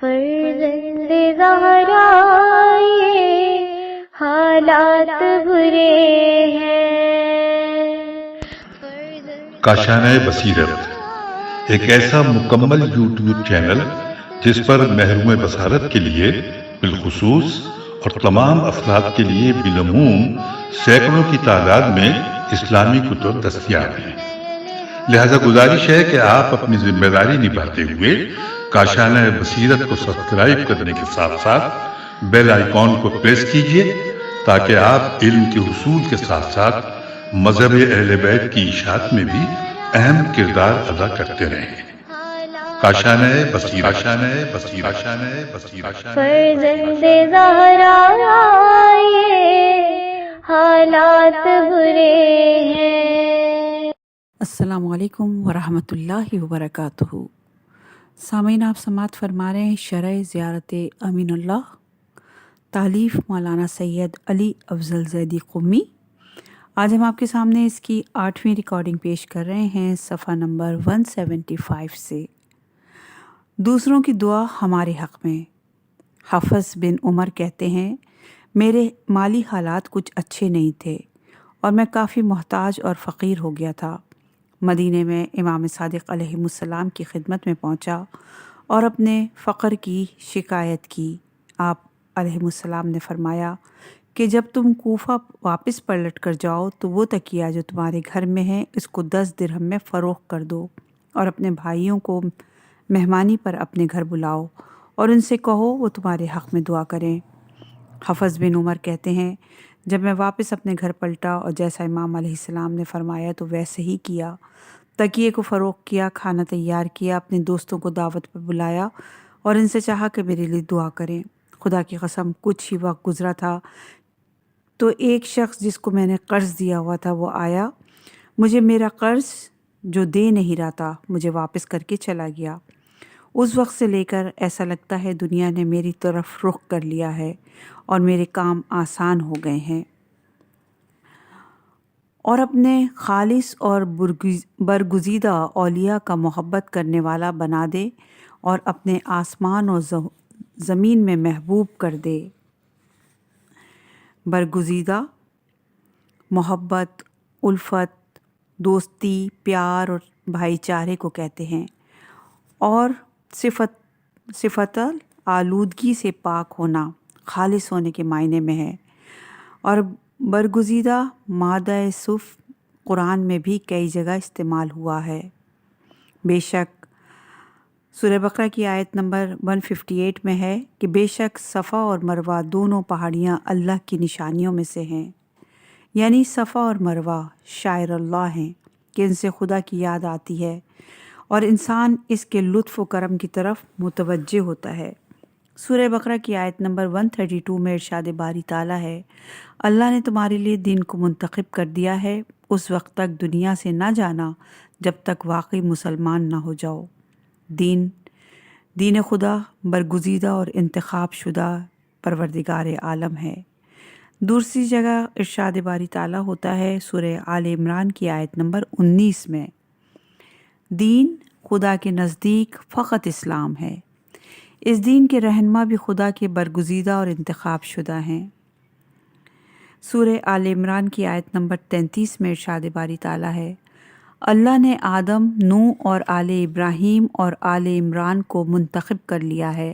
فرزند زہرا یہ حالات برے ہیں۔ کاشانۂ بصیرت ایک ایسا مکمل یوٹیوب چینل جس پر محروم بصارت کے لیے بالخصوص اور تمام افراد کے لیے بالعموم سینکڑوں کی تعداد میں اسلامی کتب دستیاب ہیں۔ لہذا گزارش ہے کہ آپ اپنی ذمہ داری نبھاتے ہوئے کاشانۂ بصیرت کو سبسکرائب کرنے کے ساتھ ساتھ بیل آئیکن کو پریس کیجیے تاکہ آپ علم کے حصول کے ساتھ ساتھ مذہب اہل بیت کی اشاعت میں بھی اہم کردار ادا کرتے رہیں۔ کاشانۂ بصیرت، کاشانۂ بصیرت، کاشانۂ بصیرت۔ فرزند زہرا یہ حالات برے ہیں۔ السلام علیکم ورحمۃ اللہ وبرکاتہ۔ سامعین، آپ سماعت فرما رہے ہیں شرح زیارت امین اللہ، تالیف مولانا سید علی افضل زیدی قمی۔ آج ہم آپ کے سامنے اس کی 8ویں ریکارڈنگ پیش کر رہے ہیں صفحہ نمبر 175 سے۔ دوسروں کی دعا ہمارے حق میں۔ حافظ بن عمر کہتے ہیں، میرے مالی حالات کچھ اچھے نہیں تھے اور میں کافی محتاج اور فقیر ہو گیا تھا۔ مدینے میں امام صادق علیہ السلام کی خدمت میں پہنچا اور اپنے فقر کی شکایت کی۔ آپ علیہ السلام نے فرمایا کہ جب تم کوفہ واپس پلٹ کر جاؤ تو وہ تکیہ جو تمہارے گھر میں ہے اس کو 10 درہم میں فروخت کر دو اور اپنے بھائیوں کو مہمانی پر اپنے گھر بلاؤ اور ان سے کہو وہ تمہارے حق میں دعا کریں۔ حافظ بن عمر کہتے ہیں، جب میں واپس اپنے گھر پلٹا اور جیسا امام علیہ السلام نے فرمایا تو ویسے ہی کیا۔ تکیے کو فروخت کیا، کھانا تیار کیا، اپنے دوستوں کو دعوت پر بلایا اور ان سے چاہا کہ میرے لیے دعا کریں۔ خدا کی قسم کچھ ہی وقت گزرا تھا تو ایک شخص جس کو میں نے قرض دیا ہوا تھا وہ آیا، مجھے میرا قرض جو دے نہیں رہا تھا مجھے واپس کر کے چلا گیا۔ اس وقت سے لے کر ایسا لگتا ہے دنیا نے میری طرف رخ کر لیا ہے اور میرے کام آسان ہو گئے ہیں۔ اور اپنے خالص اور برگزیدہ اولیاء کا محبت کرنے والا بنا دے اور اپنے آسمان اور زمین میں محبوب کر دے۔ برگزیدہ محبت، الفت، دوستی، پیار اور بھائی چارے کو کہتے ہیں، اور صفت آلودگی سے پاک ہونا خالص ہونے کے معنی میں ہے۔ اور برگزیدہ مادہ صف قرآن میں بھی کئی جگہ استعمال ہوا ہے۔ بے شک سورہ بقرہ کی آیت نمبر 158 میں ہے کہ بے شک صفا اور مروہ دونوں پہاڑیاں اللہ کی نشانیوں میں سے ہیں، یعنی صفا اور مروہ شاعر اللہ ہیں کہ ان سے خدا کی یاد آتی ہے اور انسان اس کے لطف و کرم کی طرف متوجہ ہوتا ہے۔ سورہ بقرہ کی آیت نمبر 132 میں ارشاد باری تعالیٰ ہے، اللہ نے تمہارے لیے دین کو منتخب کر دیا ہے، اس وقت تک دنیا سے نہ جانا جب تک واقعی مسلمان نہ ہو جاؤ۔ دین خدا برگزیدہ اور انتخاب شدہ پروردگار عالم ہے۔ دوسری جگہ ارشاد باری تعالیٰ ہوتا ہے سورہ آل عمران کی آیت نمبر 19 میں، دین خدا کے نزدیک فقط اسلام ہے، اس دین کے رہنما بھی خدا کے برگزیدہ اور انتخاب شدہ ہیں۔ سورہ آل عمران کی آیت نمبر 33 میں ارشاد باری تعالیٰ ہے، اللہ نے آدم، نوح اور آل ابراہیم اور آل عمران کو منتخب کر لیا ہے۔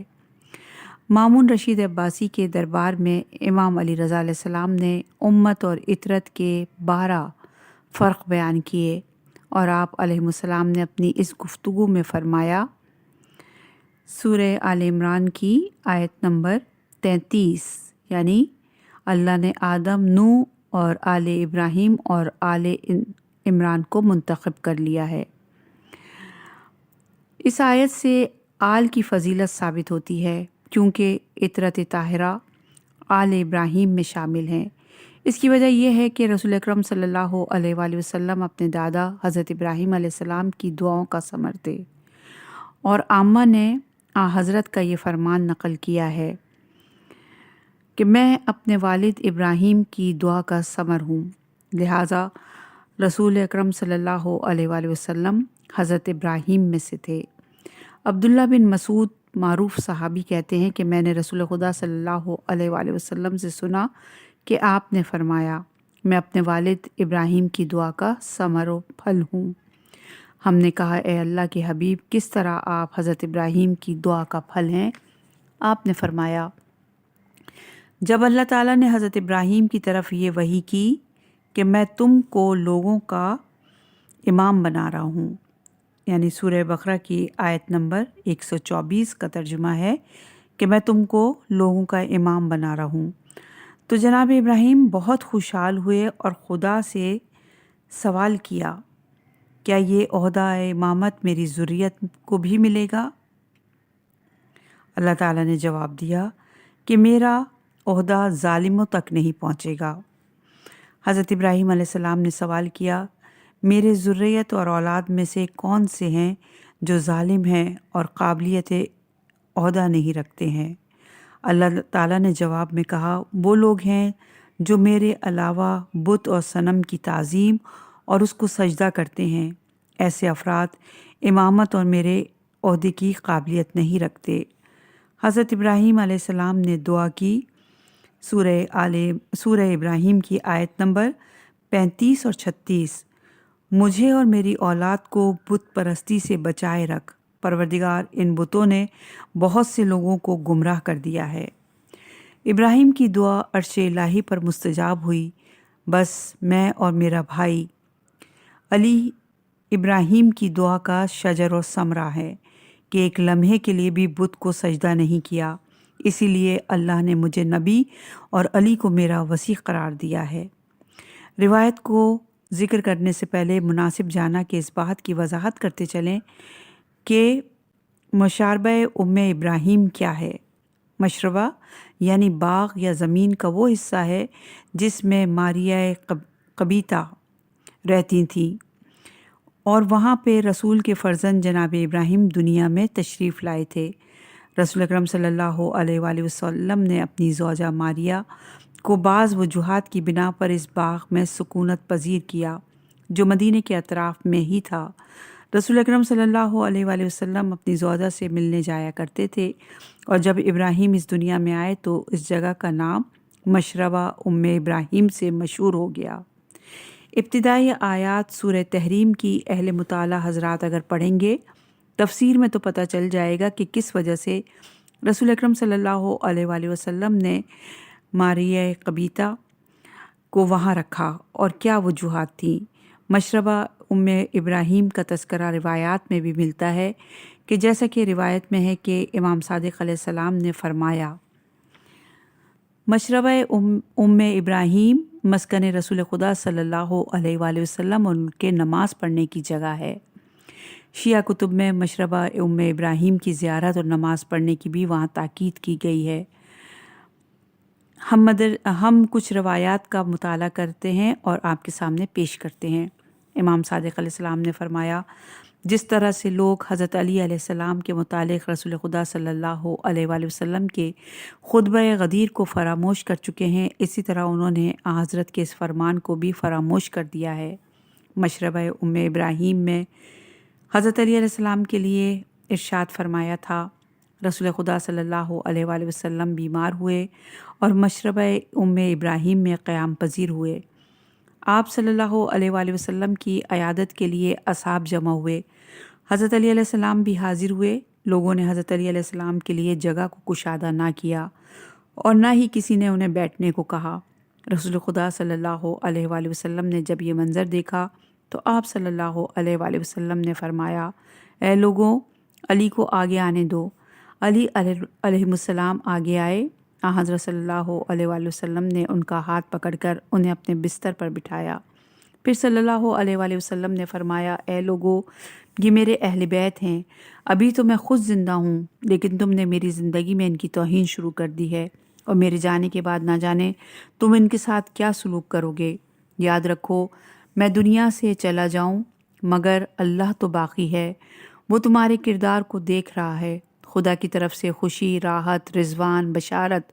مامون رشید عباسی کے دربار میں امام علی رضا علیہ السلام نے امت اور اطرت کے 12 فرق بیان کیے اور آپ علیہ السلام نے اپنی اس گفتگو میں فرمایا، سورہ آل عمران کی آیت نمبر 33، یعنی اللہ نے آدم، نوح اور آل ابراہیم اور آل عمران کو منتخب کر لیا ہے۔ اس آیت سے آل کی فضیلت ثابت ہوتی ہے کیونکہ اطرت طاہرہ آل ابراہیم میں شامل ہیں۔ اس کی وجہ یہ ہے کہ رسول اکرم صلی اللہ علیہ وآلہ وسلم اپنے دادا حضرت ابراہیم علیہ السلام کی دعاؤں کا ثمر تھے، اور عامہ نے حضرت کا یہ فرمان نقل کیا ہے کہ میں اپنے والد ابراہیم کی دعا کا ثمر ہوں، لہٰذا رسول اکرم صلی اللہ علیہ وآلہ وسلم حضرت ابراہیم میں سے تھے۔ عبداللہ بن مسعود معروف صحابی کہتے ہیں کہ میں نے رسول خدا صلی اللہ علیہ وآلہ وسلم سے سنا کہ آپ نے فرمایا، میں اپنے والد ابراہیم کی دعا کا ثمر و پھل ہوں۔ ہم نے کہا، اے اللہ کے حبیب، کس طرح آپ حضرت ابراہیم کی دعا کا پھل ہیں؟ آپ نے فرمایا، جب اللہ تعالیٰ نے حضرت ابراہیم کی طرف یہ وحی کی کہ میں تم کو لوگوں کا امام بنا رہا ہوں، یعنی سورہ بقرہ کی آیت نمبر 124 کا ترجمہ ہے کہ میں تم کو لوگوں کا امام بنا رہا ہوں، تو جناب ابراہیم بہت خوشحال ہوئے اور خدا سے سوال کیا، کیا یہ عہدہ امامت میری ذریت کو بھی ملے گا؟ اللہ تعالیٰ نے جواب دیا کہ میرا عہدہ ظالموں تک نہیں پہنچے گا۔ حضرت ابراہیم علیہ السلام نے سوال کیا، میرے ذریت اور اولاد میں سے کون سے ہیں جو ظالم ہیں اور قابلیت عہدہ نہیں رکھتے ہیں؟ اللہ تعالیٰ نے جواب میں کہا، وہ لوگ ہیں جو میرے علاوہ بت اور صنم کی تعظیم اور اس کو سجدہ کرتے ہیں، ایسے افراد امامت اور میرے عہدے کی قابلیت نہیں رکھتے۔ حضرت ابراہیم علیہ السلام نے دعا کی۔ سورہ ابراہیم کی آیت نمبر 35 اور 36، مجھے اور میری اولاد کو بت پرستی سے بچائے رکھ، پروردگار ان بتوں نے بہت سے لوگوں کو گمراہ کر دیا ہے۔ ابراہیم کی دعا عرش الہی پر مستجاب ہوئی۔ بس میں اور میرا بھائی علی ابراہیم کی دعا کا شجر و ثمرہ ہے کہ ایک لمحے کے لیے بھی بت کو سجدہ نہیں کیا، اسی لیے اللہ نے مجھے نبی اور علی کو میرا وصی قرار دیا ہے۔ روایت کو ذکر کرنے سے پہلے مناسب جانا کہ اس بات کی وضاحت کرتے چلیں کہ مشاربہ ابراہیم کیا ہے۔ مشربہ یعنی باغ یا زمین کا وہ حصہ ہے جس میں ماریہ قبیطہ رہتی تھیں، اور وہاں پہ رسول کے فرزند جناب ابراہیم دنیا میں تشریف لائے تھے۔ رسول اکرم صلی اللہ علیہ وآلہ وسلم نے اپنی زوجہ ماریہ کو بعض وجوہات کی بنا پر اس باغ میں سکونت پذیر کیا جو مدینے کے اطراف میں ہی تھا۔ رسول اکرم صلی اللہ علیہ وآلہ وسلم اپنی زوجہ سے ملنے جایا کرتے تھے، اور جب ابراہیم اس دنیا میں آئے تو اس جگہ کا نام مشربہ ابراہیم سے مشہور ہو گیا۔ ابتدائی آیات سورہ تحریم کی اہل مطالعہ حضرات اگر پڑھیں گے تفسیر میں تو پتہ چل جائے گا کہ کس وجہ سے رسول اکرم صلی اللہ علیہ وآلہ وسلم نے ماریہ قبیطہ کو وہاں رکھا اور کیا وجوہات تھیں۔ مشربہ ابراہیم کا تذکرہ روایات میں بھی ملتا ہے کہ جیسا کہ روایت میں ہے کہ امام صادق علیہ السلام نے فرمایا، مشربہ ابراہیم مسکن رسول خدا صلی اللہ علیہ وآلہ وسلم اور ان کے نماز پڑھنے کی جگہ ہے۔ شیعہ کتب میں مشربہ ابراہیم کی زیارت اور نماز پڑھنے کی بھی وہاں تاکید کی گئی ہے۔ ہم کچھ روایات کا مطالعہ کرتے ہیں اور آپ کے سامنے پیش کرتے ہیں۔ امام صادق علیہ السلام نے فرمایا، جس طرح سے لوگ حضرت علی علیہ السلام کے متعلق رسول خدا صلی اللہ علیہ وآلہ وسلم کے خطبہ غدیر کو فراموش کر چکے ہیں، اسی طرح انہوں نے حضرت کے اس فرمان کو بھی فراموش کر دیا ہے۔ مشربہ ابراہیم میں حضرت علی علیہ السلام کے لیے ارشاد فرمایا تھا، رسول خدا صلی اللہ علیہ وآلہ وسلم بیمار ہوئے اور مشربہ ابراہیم میں قیام پذیر ہوئے۔ آپ صلی اللہ علیہ وآلہ وسلم کی عیادت کے لیے اصحاب جمع ہوئے، حضرت علی علیہ السلام بھی حاضر ہوئے۔ لوگوں نے حضرت علی علیہ السلام کے لیے جگہ کو کشادہ نہ کیا اور نہ ہی کسی نے انہیں بیٹھنے کو کہا۔ رسول خدا صلی اللہ علیہ وآلہ وسلم نے جب یہ منظر دیکھا تو آپ صلی اللہ علیہ وآلہ وسلم نے فرمایا، اے لوگوں، علی کو آگے آنے دو۔ علی علیہ السلام آگے آئے۔ حضرت صلی اللہ علیہ وآلہ وسلم نے ان کا ہاتھ پکڑ کر انہیں اپنے بستر پر بٹھایا۔ پھر صلی اللہ علیہ وآلہ وسلم نے فرمایا، اے لوگو، یہ میرے اہل بیت ہیں، ابھی تو میں خود زندہ ہوں، لیکن تم نے میری زندگی میں ان کی توہین شروع کر دی ہے، اور میرے جانے کے بعد نہ جانے تم ان کے ساتھ کیا سلوک کرو گے۔ یاد رکھو، میں دنیا سے چلا جاؤں مگر اللہ تو باقی ہے، وہ تمہارے کردار کو دیکھ رہا ہے۔ خدا کی طرف سے خوشی، راحت، رضوان، بشارت،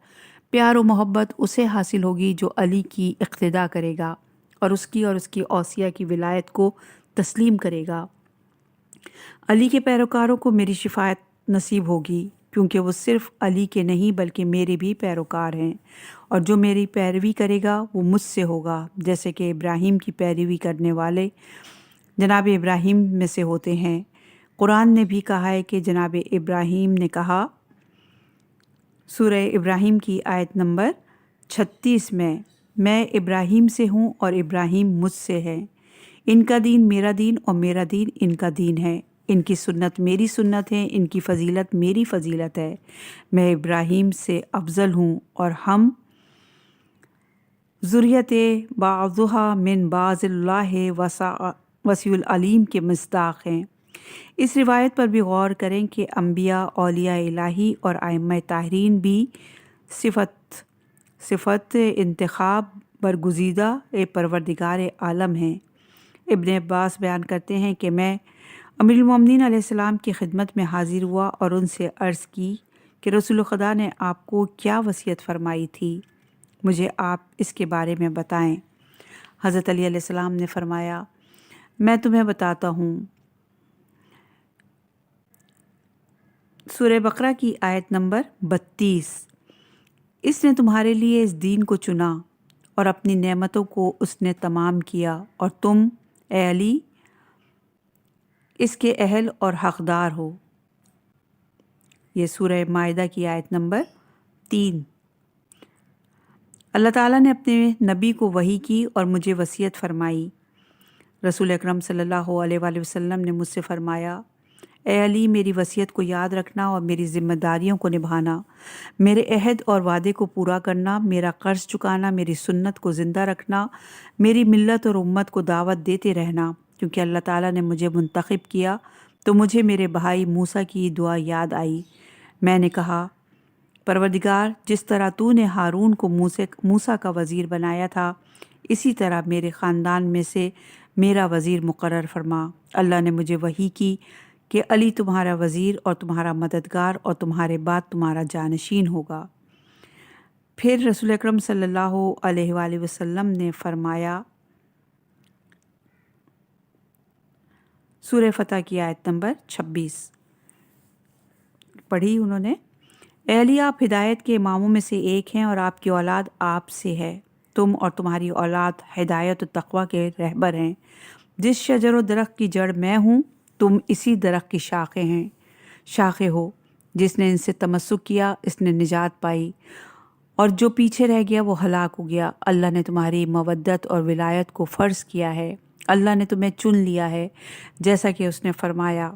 پیار و محبت اسے حاصل ہوگی جو علی کی اقتداء کرے گا اور اس کی اوصیہ کی ولایت کو تسلیم کرے گا۔ علی کے پیروکاروں کو میری شفاعت نصیب ہوگی، کیونکہ وہ صرف علی کے نہیں بلکہ میرے بھی پیروکار ہیں، اور جو میری پیروی کرے گا وہ مجھ سے ہوگا، جیسے کہ ابراہیم کی پیروی کرنے والے جناب ابراہیم میں سے ہوتے ہیں۔ قرآن نے بھی کہا ہے کہ جناب ابراہیم نے کہا، سورہ ابراہیم کی آیت نمبر 36 میں ابراہیم سے ہوں اور ابراہیم مجھ سے ہے، ان کا دین میرا دین اور میرا دین ان کا دین ہے، ان کی سنت میری سنت ہے، ان کی فضیلت میری فضیلت ہے، میں ابراہیم سے افضل ہوں اور ہم ذریت بعضها من بعض اللہ وسیع العلیم کے مصداق ہیں۔ اس روایت پر بھی غور کریں کہ انبیاء، اولیاء الہی اور ائمہ طاہرین بھی صفت انتخاب برگزیدہ پروردگار عالم ہیں۔ ابن عباس بیان کرتے ہیں کہ میں امیر المومنین علیہ السلام کی خدمت میں حاضر ہوا اور ان سے عرض کی کہ رسول خدا نے آپ کو کیا وصیت فرمائی تھی، مجھے آپ اس کے بارے میں بتائیں۔ حضرت علی علیہ السلام نے فرمایا، میں تمہیں بتاتا ہوں۔ سورہ بقرہ کی آیت نمبر 32، اس نے تمہارے لیے اس دین کو چنا اور اپنی نعمتوں کو اس نے تمام کیا، اور تم اے علی اس کے اہل اور حقدار ہو۔ یہ سورہ مائدہ کی آیت نمبر 3۔ اللہ تعالیٰ نے اپنے نبی کو وحی کی اور مجھے وصیت فرمائی۔ رسول اکرم صلی اللہ علیہ وآلہ وسلم نے مجھ سے فرمایا، اے علی میری وصیت کو یاد رکھنا اور میری ذمہ داریوں کو نبھانا، میرے عہد اور وعدے کو پورا کرنا، میرا قرض چکانا، میری سنت کو زندہ رکھنا، میری ملت اور امت کو دعوت دیتے رہنا، کیونکہ اللہ تعالیٰ نے مجھے منتخب کیا تو مجھے میرے بھائی موسیٰ کی دعا یاد آئی۔ میں نے کہا، پروردگار، جس طرح تو نے ہارون کو موسیٰ کا وزیر بنایا تھا، اسی طرح میرے خاندان میں سے میرا وزیر مقرر فرما۔ اللہ نے مجھے وحی کی کہ علی تمہارا وزیر اور تمہارا مددگار اور تمہارے بعد تمہارا جانشین ہوگا۔ پھر رسول اکرم صلی اللہ علیہ وآلہ وسلم نے فرمایا، سورہ فتح کی آیت نمبر 26 پڑھی انہوں نے، اے علی آپ ہدایت کے اماموں میں سے ایک ہیں اور آپ کی اولاد آپ سے ہے، تم اور تمہاری اولاد ہدایت و تقویٰ کے رہبر ہیں۔ جس شجر و درخت کی جڑ میں ہوں، تم اسی درخت کی شاخیں ہو۔ جس نے ان سے تمسک کیا اس نے نجات پائی، اور جو پیچھے رہ گیا وہ ہلاک ہو گیا۔ اللہ نے تمہاری مودت اور ولایت کو فرض کیا ہے، اللہ نے تمہیں چن لیا ہے، جیسا کہ اس نے فرمایا،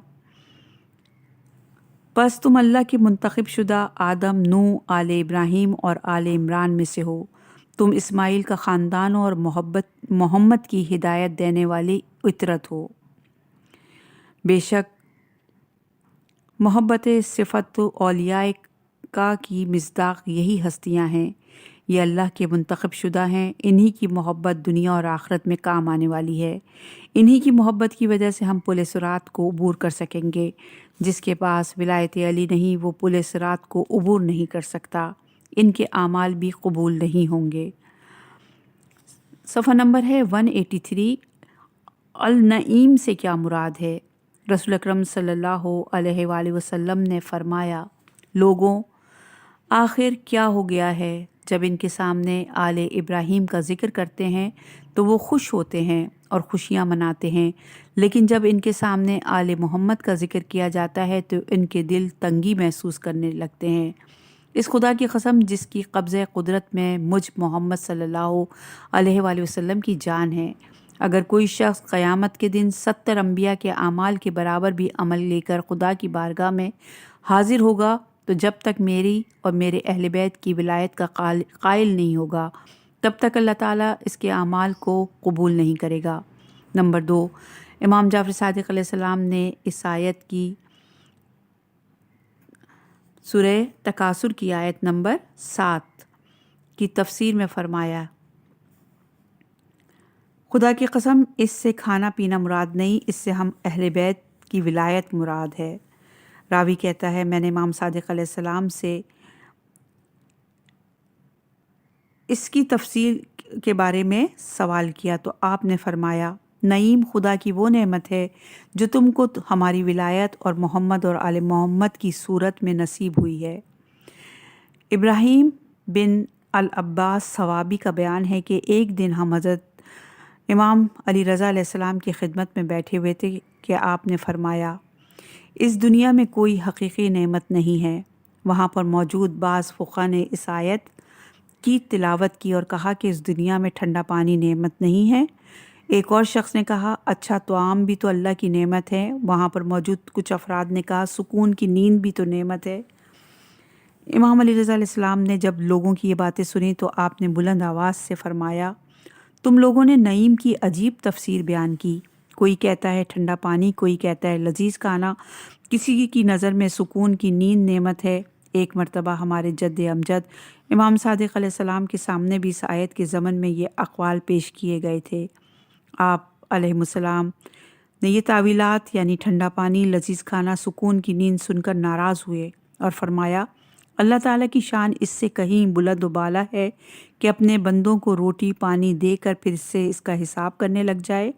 بس تم اللہ کے منتخب شدہ آدم، نوح، آل ابراہیم اور آل عمران میں سے ہو، تم اسماعیل کا خاندان ہو اور محمد کی ہدایت دینے والی اطرت ہو۔ بے شک محبت صفت اولیاء کا کی مصداق یہی ہستیاں ہیں، یہ اللہ کے منتخب شدہ ہیں، انہی کی محبت دنیا اور آخرت میں کام آنے والی ہے، انہی کی محبت کی وجہ سے ہم پل صراط کو عبور کر سکیں گے۔ جس کے پاس ولایت علی نہیں وہ پل صراط کو عبور نہیں کر سکتا، ان کے اعمال بھی قبول نہیں ہوں گے۔ صفحہ نمبر ہے 183۔ النعیم سے کیا مراد ہے؟ رسول اکرم صلی اللہ علیہ وآلہ وسلم نے فرمایا، لوگوں، آخر کیا ہو گیا ہے؟ جب ان کے سامنے آل ابراہیم کا ذکر کرتے ہیں تو وہ خوش ہوتے ہیں اور خوشیاں مناتے ہیں، لیکن جب ان کے سامنے آل محمد کا ذکر کیا جاتا ہے تو ان کے دل تنگی محسوس کرنے لگتے ہیں۔ اس خدا کی قسم جس کی قبضہ قدرت میں مجھ محمد صلی اللہ علیہ وآلہ وسلم کی جان ہے، اگر کوئی شخص قیامت کے دن 70 انبیاء کے اعمال کے برابر بھی عمل لے کر خدا کی بارگاہ میں حاضر ہوگا تو جب تک میری اور میرے اہل بیت کی ولایت کا قائل نہیں ہوگا تب تک اللہ تعالیٰ اس کے اعمال کو قبول نہیں کرے گا۔ نمبر 2، امام جعفر صادق علیہ السلام نے اس آیت کی سورہ تکاثر کی آیت نمبر 7 کی تفسیر میں فرمایا، خدا کی قسم اس سے کھانا پینا مراد نہیں، اس سے ہم اہل بیت کی ولایت مراد ہے۔ راوی کہتا ہے، میں نے امام صادق علیہ السلام سے اس کی تفسیر کے بارے میں سوال کیا تو آپ نے فرمایا، نعیم خدا کی وہ نعمت ہے جو تم کو ہماری ولایت اور محمد اور آل محمد کی صورت میں نصیب ہوئی ہے۔ ابراہیم بن العباس ثوابی کا بیان ہے کہ ایک دن ہم حضرت امام علی رضا علیہ السلام کی خدمت میں بیٹھے ہوئے تھے کہ آپ نے فرمایا، اس دنیا میں کوئی حقیقی نعمت نہیں ہے۔ وہاں پر موجود بعض فقہا نے اس آیت کی تلاوت کی اور کہا کہ اس دنیا میں ٹھنڈا پانی نعمت نہیں ہے۔ ایک اور شخص نے کہا، اچھا طعام بھی تو اللہ کی نعمت ہے۔ وہاں پر موجود کچھ افراد نے کہا، سکون کی نیند بھی تو نعمت ہے۔ امام علی رضا علیہ السلام نے جب لوگوں کی یہ باتیں سنی تو آپ نے بلند آواز سے فرمایا، تم لوگوں نے نعیم کی عجیب تفسیر بیان کی۔ کوئی کہتا ہے ٹھنڈا پانی، کوئی کہتا ہے لذیذ کھانا، کسی کی نظر میں سکون کی نیند نعمت ہے۔ ایک مرتبہ ہمارے جد امجد امام صادق علیہ السلام کے سامنے بھی اس آیت کے ضمن میں یہ اقوال پیش کیے گئے تھے۔ آپ علیہ السلام نے یہ تعویلات یعنی ٹھنڈا پانی، لذیذ کھانا، سکون کی نیند سن کر ناراض ہوئے اور فرمایا، اللہ تعالیٰ کی شان اس سے کہیں بلند و بالا ہے کہ اپنے بندوں کو روٹی پانی دے کر پھر سے اس کا حساب کرنے لگ جائے،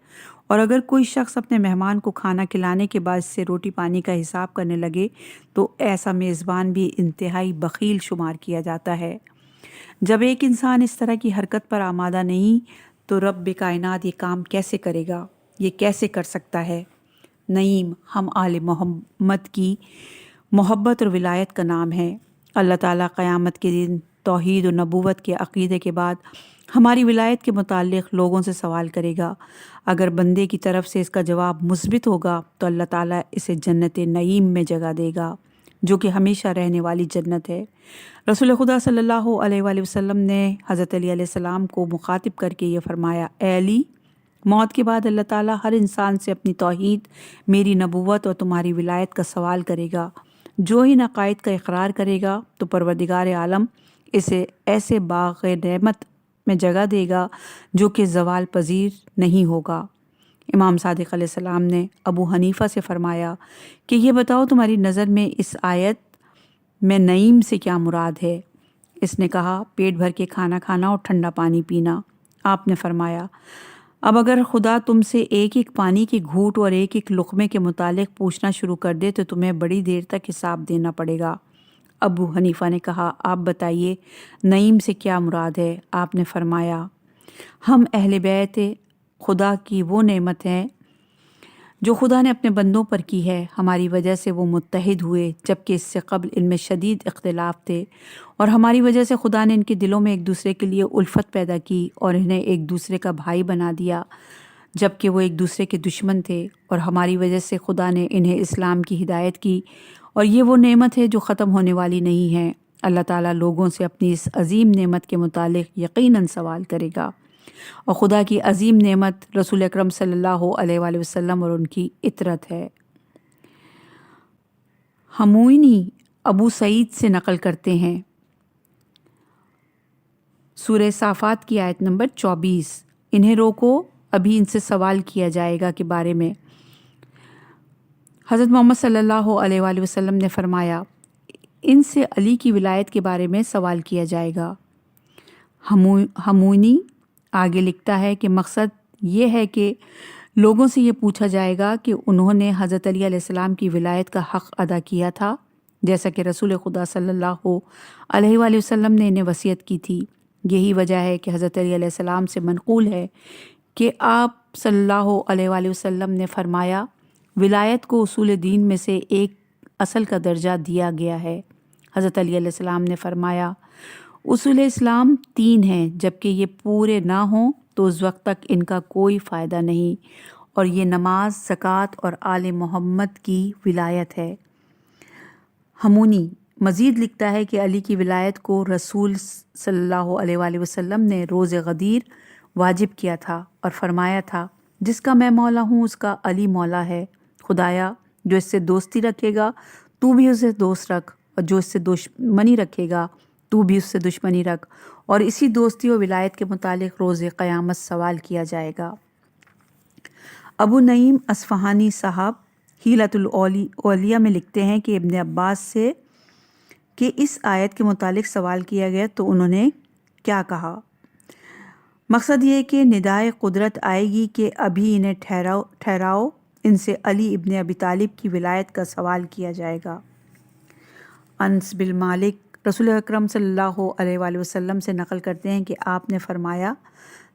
اور اگر کوئی شخص اپنے مہمان کو کھانا کھلانے کے بعد سے روٹی پانی کا حساب کرنے لگے تو ایسا میزبان بھی انتہائی بخیل شمار کیا جاتا ہے۔ جب ایک انسان اس طرح کی حرکت پر آمادہ نہیں تو رب کائنات یہ کام کیسے کرے گا؟ یہ کیسے کر سکتا ہے؟ نعیم ہم آل محمد کی محبت اور ولایت کا نام ہے۔ اللہ تعالیٰ قیامت کے دن توحید و نبوت کے عقیدے کے بعد ہماری ولایت کے متعلق لوگوں سے سوال کرے گا۔ اگر بندے کی طرف سے اس کا جواب مثبت ہوگا تو اللہ تعالیٰ اسے جنت نعیم میں جگہ دے گا، جو کہ ہمیشہ رہنے والی جنت ہے۔ رسول خدا صلی اللہ علیہ وآلہ وسلم نے حضرت علی علیہ السلام کو مخاطب کر کے یہ فرمایا، اے علی، موت کے بعد اللہ تعالیٰ ہر انسان سے اپنی توحید، میری نبوت اور تمہاری ولایت کا سوال کرے گا۔ جو ان عقائد کا اقرار کرے گا تو پروردگار عالم اسے ایسے باغ نعمت میں جگہ دے گا جو کہ زوال پذیر نہیں ہوگا۔ امام صادق علیہ السلام نے ابو حنیفہ سے فرمایا کہ یہ بتاؤ تمہاری نظر میں اس آیت میں نعیم سے کیا مراد ہے؟ اس نے کہا، پیٹ بھر کے کھانا کھانا اور ٹھنڈا پانی پینا۔ آپ نے فرمایا، اب اگر خدا تم سے ایک ایک پانی کی گھونٹ اور ایک ایک لقمے کے متعلق پوچھنا شروع کر دے تو تمہیں بڑی دیر تک حساب دینا پڑے گا۔ ابو حنیفہ نے کہا، آپ بتائیے نعیم سے کیا مراد ہے؟ آپ نے فرمایا، ہم اہل بیت خدا کی وہ نعمت ہے جو خدا نے اپنے بندوں پر کی ہے۔ ہماری وجہ سے وہ متحد ہوئے جبکہ اس سے قبل ان میں شدید اختلاف تھے، اور ہماری وجہ سے خدا نے ان کے دلوں میں ایک دوسرے کے لیے الفت پیدا کی اور انہیں ایک دوسرے کا بھائی بنا دیا جبکہ وہ ایک دوسرے کے دشمن تھے، اور ہماری وجہ سے خدا نے انہیں اسلام کی ہدایت کی، اور یہ وہ نعمت ہے جو ختم ہونے والی نہیں ہے۔ اللہ تعالیٰ لوگوں سے اپنی اس عظیم نعمت کے متعلق یقیناً سوال کرے گا، اور خدا کی عظیم نعمت رسول اکرم صلی اللہ علیہ وآلہ وسلم اور ان کی اطرت ہے۔ ہموئنی ابو سعید سے نقل کرتے ہیں، سورہ صافات کی آیت نمبر 24، انہیں روکو، ابھی ان سے سوال کیا جائے گا کے بارے میں۔ حضرت محمد صلی اللہ علیہ وآلہ وسلم نے فرمایا، ان سے علی کی ولایت کے بارے میں سوال کیا جائے گا۔ ہمونی آگے لکھتا ہے کہ مقصد یہ ہے کہ لوگوں سے یہ پوچھا جائے گا کہ انہوں نے حضرت علی علیہ السلام کی ولایت کا حق ادا کیا تھا جیسا کہ رسول خدا صلی اللہ علیہ وآلہ وسلم نے انہیں وصیت کی تھی۔ یہی وجہ ہے کہ حضرت علی علیہ السلام سے منقول ہے کہ آپ صلی اللہ علیہ وآلہ وسلم نے فرمایا، ولایت کو اصول دین میں سے ایک اصل کا درجہ دیا گیا ہے۔ حضرت علی علیہ السلام نے فرمایا، اصول اسلام 3 ہیں، جبکہ یہ پورے نہ ہوں تو اس وقت تک ان کا کوئی فائدہ نہیں، اور یہ نماز، زکوٰۃ اور آل محمد کی ولایت ہے۔ ہمونی مزید لکھتا ہے کہ علی کی ولایت کو رسول صلی اللہ علیہ وآلہ وسلم نے روز غدیر واجب کیا تھا اور فرمایا تھا، جس کا میں مولا ہوں اس کا علی مولا ہے۔ خدایا، جو اس سے دوستی رکھے گا تو بھی اسے دوست رکھ، اور جو اس سے دشمنی رکھے گا تو بھی اس سے دشمنی رکھ، اور اسی دوستی و ولایت کے متعلق روز قیامت سوال کیا جائے گا۔ ابو نعیم اصفہانی صاحب حیلۃ الاولیاء میں لکھتے ہیں کہ ابن عباس سے کہ اس آیت کے متعلق سوال کیا گیا تو انہوں نے کیا کہا؟ مقصد یہ کہ ندائے قدرت آئے گی کہ ابھی انہیں ٹھہراؤ، ان سے علی ابن ابی طالب کی ولایت کا سوال کیا جائے گا۔ انس بن مالک رسول اکرم صلی اللہ علیہ وآلہ وسلم سے نقل کرتے ہیں کہ آپ نے فرمایا،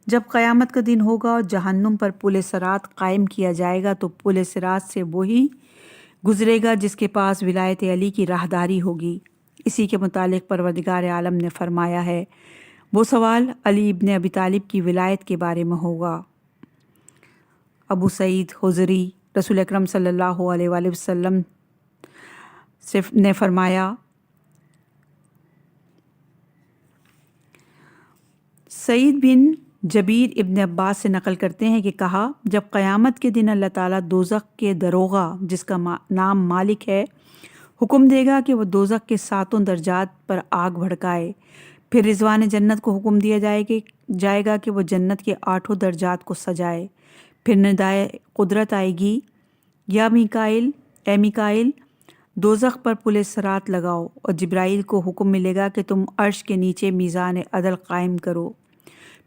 جب قیامت کا دن ہوگا اور جہنم پر پل صراط قائم کیا جائے گا تو پل صراط سے وہی گزرے گا جس کے پاس ولایت علی کی راہداری ہوگی۔ اسی کے متعلق پروردگار عالم نے فرمایا ہے، وہ سوال علی ابن ابی طالب کی ولایت کے بارے میں ہوگا۔ ابو سعید خدری رسول اکرم صلی اللہ علیہ وآلہ وسلم نے فرمایا، سعید بن جبیر ابن عباس سے نقل کرتے ہیں کہ کہا، جب قیامت کے دن اللہ تعالیٰ دوزخ کے دروغہ جس کا نام مالک ہے حکم دے گا کہ وہ دوزخ کے 7 درجات پر آگ بھڑکائے، پھر رضوان جنت کو حکم دیا جائے گا کہ وہ جنت کے 8 درجات کو سجائے، پھر ندائے قدرت آئے گی، یا اے میکائیل دوزخ پر پل صراط لگاؤ، اور جبرائیل کو حکم ملے گا کہ تم عرش کے نیچے میزان عدل قائم کرو،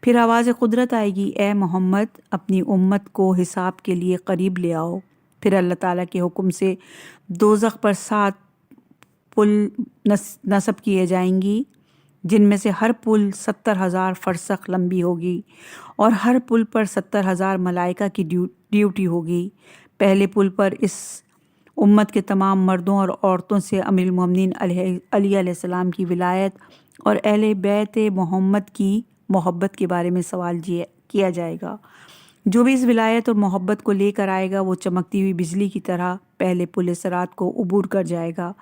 پھر آواز قدرت آئے گی، اے محمد اپنی امت کو حساب کے لیے قریب لے آؤ، پھر اللہ تعالیٰ کے حکم سے دوزخ پر 7 پل نصب کیے جائیں گی، جن میں سے ہر پل 70,000 فرسخ لمبی ہوگی اور ہر پل پر 70,000 ملائکہ کی ڈیوٹی ہوگی۔ پہلے پل پر اس امت کے تمام مردوں اور عورتوں سے امیر المومنین علی علیہ السلام کی ولایت اور اہل بیت محمد کی محبت کے بارے میں سوال کیا جائے گا۔ جو بھی اس ولایت اور محبت کو لے کر آئے گا وہ چمکتی ہوئی بجلی کی طرح پہلے پل صراط کو عبور کر جائے گا۔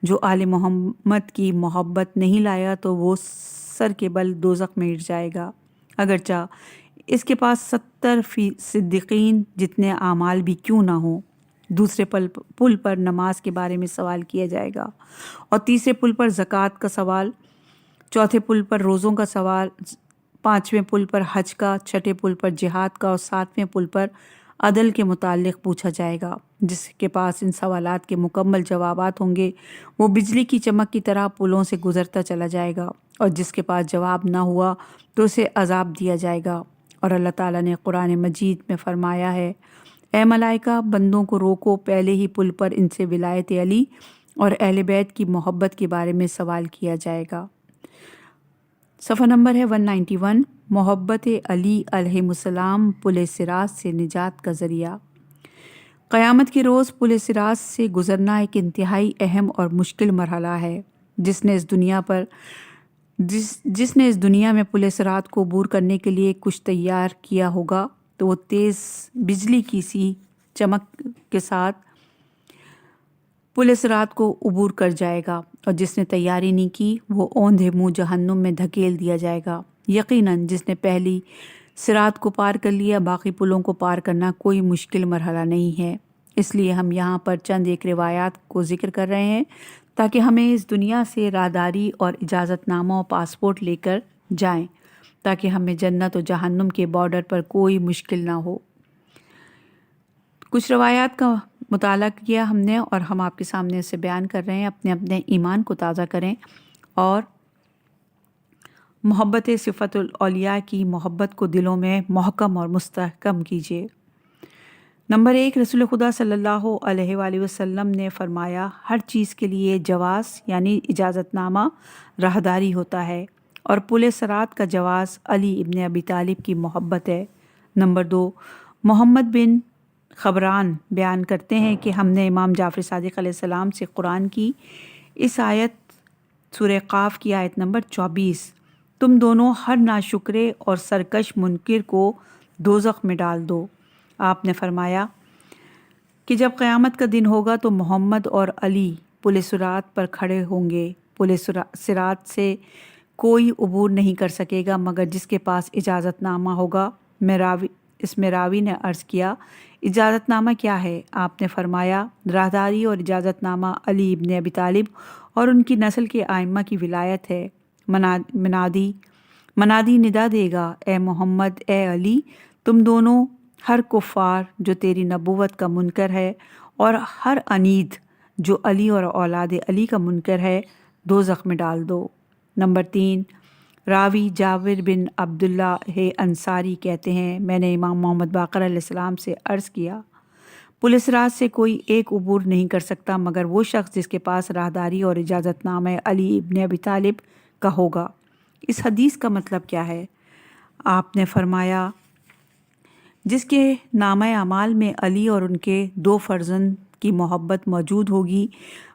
جو آل محمد کی محبت نہیں لایا تو وہ سر کے بل دوزخ میں گر جائے گا، اگرچہ اس کے پاس 70 صدیقین جتنے اعمال بھی کیوں نہ ہوں۔ دوسرے پل پر نماز کے بارے میں سوال کیا جائے گا، اور تیسرے پل پر زکوٰۃ کا سوال، چوتھے پل پر روزوں کا سوال، 5ویں پل پر حج کا، 6 پل پر جہاد کا، اور 7ویں پل پر عدل کے متعلق پوچھا جائے گا۔ جس کے پاس ان سوالات کے مکمل جوابات ہوں گے وہ بجلی کی چمک کی طرح پلوں سے گزرتا چلا جائے گا، اور جس کے پاس جواب نہ ہوا تو اسے عذاب دیا جائے گا۔ اور اللہ تعالیٰ نے قرآن مجید میں فرمایا ہے، اے ملائکہ بندوں کو روکو، پہلے ہی پل پر ان سے ولایت علی اور اہل بیت کی محبت کے بارے میں سوال کیا جائے گا۔ صفحہ نمبر ہے 191۔ محبت علی علیہ السلام پل صراط سے نجات کا ذریعہ۔ قیامت کے روز پل صراط سے گزرنا ایک انتہائی اہم اور مشکل مرحلہ ہے۔ جس نے اس دنیا میں پل صراط کو عبور کرنے کے لیے کچھ تیار کیا ہوگا تو وہ تیز بجلی کی سی چمک کے ساتھ پل صراط کو عبور کر جائے گا، اور جس نے تیاری نہیں کی وہ اوندھے منہ جہنم میں دھکیل دیا جائے گا۔ یقیناً جس نے پہلی صراط کو پار کر لیا باقی پلوں کو پار کرنا کوئی مشکل مرحلہ نہیں ہے۔ اس لیے ہم یہاں پر چند ایک روایات کو ذکر کر رہے ہیں تاکہ ہمیں اس دنیا سے راہداری اور اجازت نامہ اور پاسپورٹ لے کر جائیں، تاکہ ہمیں جنت و جہنم کے بارڈر پر کوئی مشکل نہ ہو۔ کچھ روایات کا مطالعہ کیا ہم نے اور ہم آپ کے سامنے اسے بیان کر رہے ہیں۔ اپنے ایمان کو تازہ کریں اور محبت صفت الاولیاء کی محبت کو دلوں میں محکم اور مستحکم کیجیے۔ نمبر 1، رسول خدا صلی اللہ علیہ وآلہ وسلم نے فرمایا، ہر چیز کے لیے جواز یعنی اجازت نامہ راہداری ہوتا ہے، اور پل صراط کا جواز علی ابن ابی طالب کی محبت ہے۔ نمبر 2، محمد بن خبران بیان کرتے ہیں کہ ہم نے امام جعفر صادق علیہ السلام سے قرآن کی اس آیت سورہ قاف کی آیت نمبر 24، تم دونوں ہر ناشکرے اور سرکش منکر کو دوزخ میں ڈال دو۔ آپ نے فرمایا کہ جب قیامت کا دن ہوگا تو محمد اور علی پل صراط پر کھڑے ہوں گے، پل صراط سے کوئی عبور نہیں کر سکے گا مگر جس کے پاس اجازت نامہ ہوگا۔ اس میں راوی نے عرض کیا، اجازت نامہ کیا ہے؟ آپ نے فرمایا، راہداری اور اجازت نامہ علی ابن ابی طالب اور ان کی نسل کے ائمہ کی ولایت ہے۔ منادی ندا دے گا، اے محمد، اے علی، تم دونوں ہر کفار جو تیری نبوت کا منکر ہے اور ہر عنید جو علی اور اولاد علی کا منکر ہے دوزخ میں ڈال دو۔ نمبر 3، راوی جابر بن عبداللہ انصاری کہتے ہیں میں نے امام محمد باقر علیہ السلام سے عرض کیا پولیس راز سے کوئی ایک عبور نہیں کر سکتا مگر وہ شخص جس کے پاس راہداری اور اجازت نامہ علی ابن ابی طالب کا ہوگا۔ اس حدیث کا مطلب کیا ہے؟ آپ نے فرمایا جس کے نامہ اعمال میں علی اور ان کے 2 فرزند کی محبت موجود ہوگی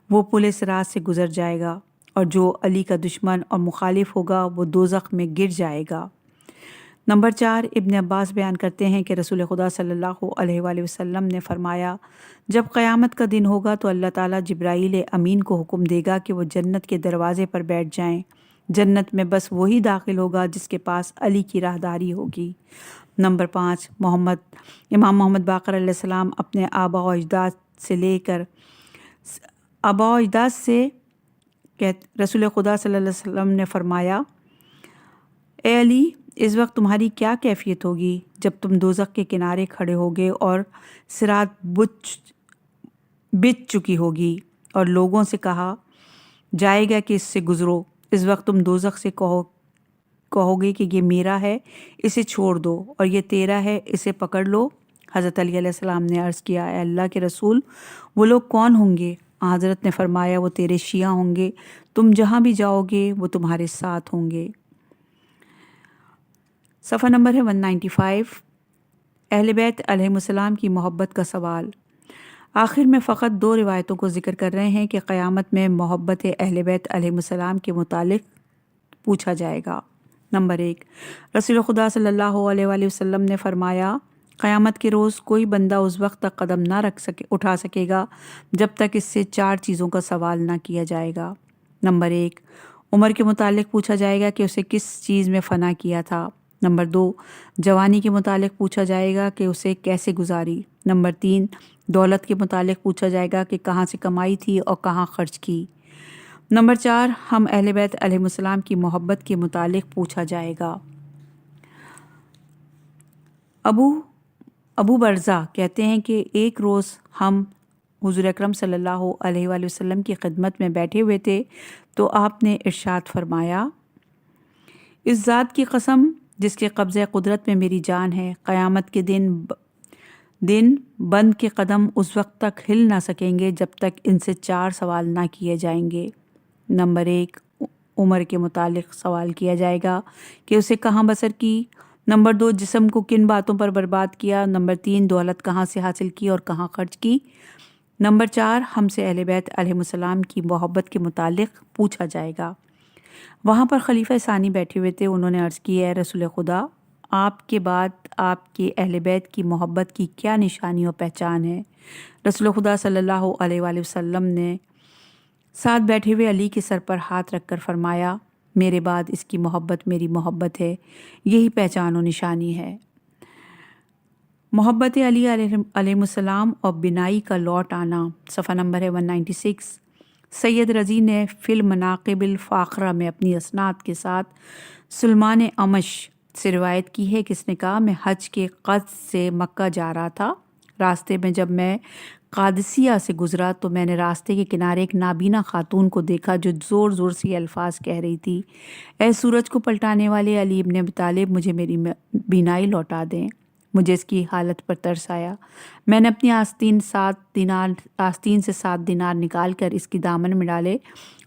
وہ پولیس راز سے گزر جائے گا، اور جو علی کا دشمن اور مخالف ہوگا وہ دوزخ میں گر جائے گا۔ نمبر 4 ابن عباس بیان کرتے ہیں کہ رسول خدا صلی اللہ علیہ وآلہ وسلم نے فرمایا جب قیامت کا دن ہوگا تو اللہ تعالیٰ جبرائیل امین کو حکم دے گا کہ وہ جنت کے دروازے پر بیٹھ جائیں۔ جنت میں بس وہی داخل ہوگا جس کے پاس علی کی راہداری ہوگی۔ نمبر 5 امام محمد باقر علیہ السلام اپنے آبا و اجداد سے رسول خدا صلی اللہ علیہ وسلم نے فرمایا اے علی اس وقت تمہاری کیا کیفیت ہوگی جب تم دوزخ کے کنارے کھڑے ہوگے اور صراط بچ چکی ہوگی اور لوگوں سے کہا جائے گا کہ اس سے گزرو۔ اس وقت تم دوزخ سے کہو گے کہ یہ میرا ہے اسے چھوڑ دو، اور یہ تیرا ہے اسے پکڑ لو۔ حضرت علی علیہ السلام نے عرض کیا اے اللہ کے رسول وہ لوگ کون ہوں گے؟ حضرت نے فرمایا وہ تیرے شیعہ ہوں گے، تم جہاں بھی جاؤ گے وہ تمہارے ساتھ ہوں گے۔ صفحہ نمبر ہے 195 اہل بیت علیہم السلام کی محبت کا سوال۔ آخر میں فقط 2 روایتوں کو ذکر کر رہے ہیں کہ قیامت میں محبت اہل بیت علیہم السلام کے متعلق پوچھا جائے گا۔ نمبر 1 رسول خدا صلی اللہ علیہ وآلہ وسلم نے فرمایا قیامت کے روز کوئی بندہ اس وقت تک قدم نہ اٹھا سکے گا جب تک اس سے 4 چیزوں کا سوال نہ کیا جائے گا۔ نمبر 1 عمر کے متعلق پوچھا جائے گا کہ اسے کس چیز میں فنا کیا تھا۔ نمبر 2 جوانی کے متعلق پوچھا جائے گا کہ اسے کیسے گزاری۔ نمبر 3 دولت کے متعلق پوچھا جائے گا کہ کہاں سے کمائی تھی اور کہاں خرچ کی۔ نمبر 4 ہم اہل بیت علیہم السلام کی محبت کے متعلق پوچھا جائے گا۔ ابو برزہ کہتے ہیں کہ ایک روز ہم حضور اکرم صلی اللہ علیہ وآلہ وسلم کی خدمت میں بیٹھے ہوئے تھے تو آپ نے ارشاد فرمایا اس ذات کی قسم جس کے قبضہ قدرت میں میری جان ہے قیامت کے دن بند کے قدم اس وقت تک ہل نہ سکیں گے جب تک ان سے 4 سوال نہ کیے جائیں گے۔ نمبر 1 عمر کے متعلق سوال کیا جائے گا کہ اسے کہاں بسر کی۔ نمبر 2 جسم کو کن باتوں پر برباد کیا۔ نمبر 3 دولت کہاں سے حاصل کی اور کہاں خرچ کی۔ نمبر 4 ہم سے اہل بیت علیہم السلام کی محبت کے متعلق پوچھا جائے گا۔ وہاں پر خلیفہ ثانی بیٹھے ہوئے تھے، انہوں نے عرض کی اے رسول خدا آپ کے بعد آپ کے اہل بیت کی محبت کی کیا نشانی اور پہچان ہے؟ رسول خدا صلی اللہ علیہ وآلہ وسلم نے ساتھ بیٹھے ہوئے علی کے سر پر ہاتھ رکھ کر فرمایا میرے بعد اس کی محبت میری محبت ہے، یہی پہچان و نشانی ہے۔ محبت علی علیہ السلام اور بینائی کا لوٹ آنا۔ صفحہ نمبر ہے 196 سید رضی نے فی المناقب الفاخرہ میں اپنی اسناد کے ساتھ سلمان امش سے روایت کی ہے کہ اس نے کہا میں حج کے قصد سے مکہ جا رہا تھا، راستے میں جب میں قادسیہ سے گزرا تو میں نے راستے کے کنارے ایک نابینا خاتون کو دیکھا جو زور زور سے یہ الفاظ کہہ رہی تھی اے سورج کو پلٹانے والے علی ابن ابی طالب مجھے میری بینائی لوٹا دیں۔ مجھے اس کی حالت پر ترس آیا، میں نے اپنی آستین سے 7 دینار نکال کر اس کی دامن میں ڈالے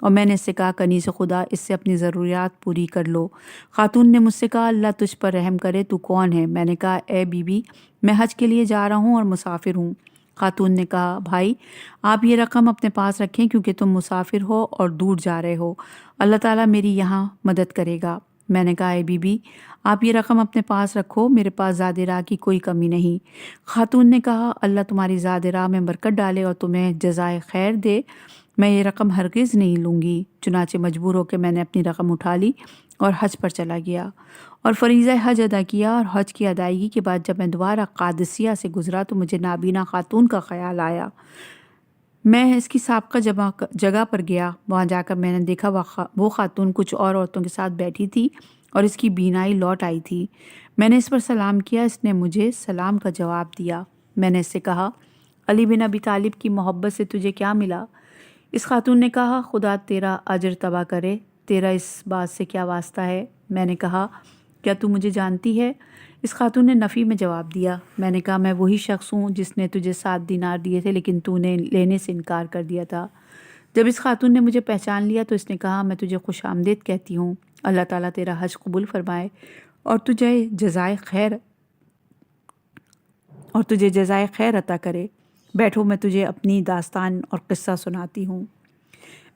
اور میں نے اس سے کہا کنیز خدا اس سے اپنی ضروریات پوری کر لو۔ خاتون نے مجھ سے کہا اللہ تجھ پر رحم کرے، تو کون ہے؟ میں نے کہا اے بی بی میں حج کے لیے جا رہا ہوں اور مسافر ہوں۔ خاتون نے کہا بھائی آپ یہ رقم اپنے پاس رکھیں کیونکہ تم مسافر ہو اور دور جا رہے ہو، اللہ تعالیٰ میری یہاں مدد کرے گا۔ میں نے کہا اے بی بی آپ یہ رقم اپنے پاس رکھو، میرے پاس زاد راہ کی کوئی کمی نہیں۔ خاتون نے کہا اللہ تمہاری زاد راہ میں برکت ڈالے اور تمہیں جزائے خیر دے، میں یہ رقم ہرگز نہیں لوں گی۔ چنانچہ مجبور ہو کے میں نے اپنی رقم اٹھا لی اور حج پر چلا گیا اور فریضہ حج ادا کیا، اور حج کی ادائیگی کے بعد جب میں دوبارہ قادسیہ سے گزرا تو مجھے نابینا خاتون کا خیال آیا۔ میں اس کی سابقہ جگہ پر گیا، وہاں جا کر میں نے دیکھا وہ خاتون کچھ اور عورتوں کے ساتھ بیٹھی تھی اور اس کی بینائی لوٹ آئی تھی۔ میں نے اس پر سلام کیا، اس نے مجھے سلام کا جواب دیا۔ میں نے اس سے کہا علی بن ابی طالب کی محبت سے تجھے کیا ملا؟ اس خاتون نے کہا خدا تیرا اجر تباہ کرے، تیرا اس بات سے کیا واسطہ ہے؟ میں نے کہا کیا تو مجھے جانتی ہے؟ اس خاتون نے نفی میں جواب دیا۔ میں نے کہا میں وہی شخص ہوں جس نے تجھے 7 دینار دیے تھے لیکن تو نے لینے سے انکار کر دیا تھا۔ جب اس خاتون نے مجھے پہچان لیا تو اس نے کہا میں تجھے خوش آمدید کہتی ہوں، اللہ تعالیٰ تیرا حج قبول فرمائے اور تجھے جزائے خیر عطا کرے۔ بیٹھو میں تجھے اپنی داستان اور قصہ سناتی ہوں۔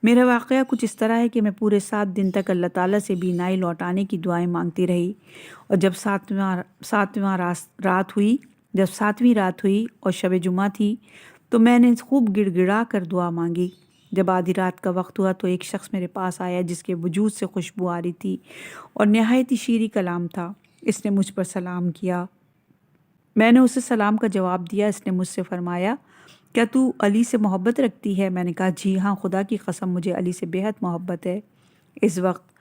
میرا واقعہ کچھ اس طرح ہے کہ میں پورے 7 دن تک اللہ تعالیٰ سے بینائی لوٹانے کی دعائیں مانگتی رہی، اور جب ساتویں رات ہوئی اور شب جمعہ تھی تو میں نے خوب گڑ گڑا کر دعا مانگی۔ جب آدھی رات کا وقت ہوا تو ایک شخص میرے پاس آیا جس کے وجود سے خوشبو آ رہی تھی اور نہایت ہی شیریں کلام تھا۔ اس نے مجھ پر سلام کیا، میں نے اسے سلام کا جواب دیا۔ اس نے مجھ سے فرمایا کیا تو علی سے محبت رکھتی ہے؟ میں نے کہا جی ہاں، خدا کی قسم مجھے علی سے بے حد محبت ہے۔ اس وقت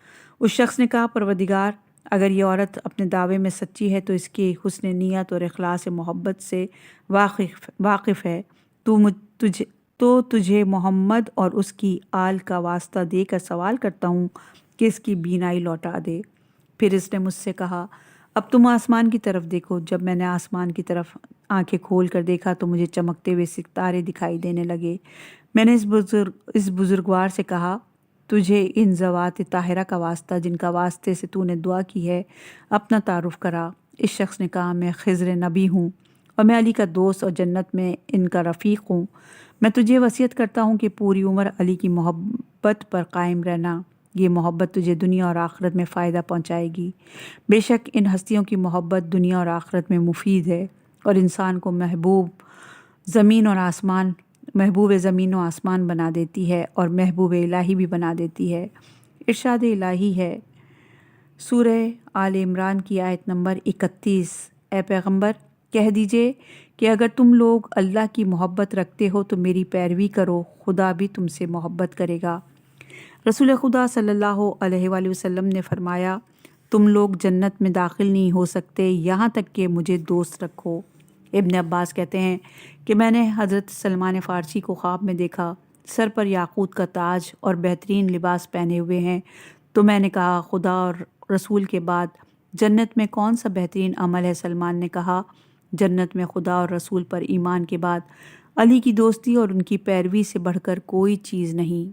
اس شخص نے کہا پروردگار، اگر یہ عورت اپنے دعوے میں سچی ہے تو اس کی حسن نیت اور اخلاص محبت سے واقف ہے، تو تجھے محمد اور اس کی آل کا واسطہ دے کر سوال کرتا ہوں کہ اس کی بینائی لوٹا دے۔ پھر اس نے مجھ سے کہا اب تم آسمان کی طرف دیکھو۔ جب میں نے آسمان کی طرف آنکھیں کھول کر دیکھا تو مجھے چمکتے ہوئے ستارے دکھائی دینے لگے۔ میں نے اس بزرگوار سے کہا تجھے ان ذوات طاہرہ کا واسطہ جن کا واسطے سے تو نے دعا کی ہے اپنا تعارف کرا۔ اس شخص نے کہا میں خضر نبی ہوں اور میں علی کا دوست اور جنت میں ان کا رفیق ہوں۔ میں تجھے وصیت کرتا ہوں کہ پوری عمر علی کی محبت پر قائم رہنا، یہ محبت تجھے دنیا اور آخرت میں فائدہ پہنچائے گی۔ بے شک ان ہستیوں کی محبت دنیا اور آخرت میں مفید ہے اور انسان کو محبوب زمین و آسمان بنا دیتی ہے اور محبوب الہی بھی بنا دیتی ہے۔ ارشاد الہی ہے سورہ آل عمران کی آیت نمبر 31، اے پیغمبر کہہ دیجئے کہ اگر تم لوگ اللہ کی محبت رکھتے ہو تو میری پیروی کرو، خدا بھی تم سے محبت کرے گا۔ رسول خدا صلی اللہ علیہ وآلہ وسلم نے فرمایا تم لوگ جنت میں داخل نہیں ہو سکتے یہاں تک کہ مجھے دوست رکھو۔ ابن عباس کہتے ہیں کہ میں نے حضرت سلمان فارسی کو خواب میں دیکھا، سر پر یاقوت کا تاج اور بہترین لباس پہنے ہوئے ہیں، تو میں نے کہا خدا اور رسول کے بعد جنت میں کون سا بہترین عمل ہے؟ سلمان نے کہا جنت میں خدا اور رسول پر ایمان کے بعد علی کی دوستی اور ان کی پیروی سے بڑھ کر کوئی چیز نہیں۔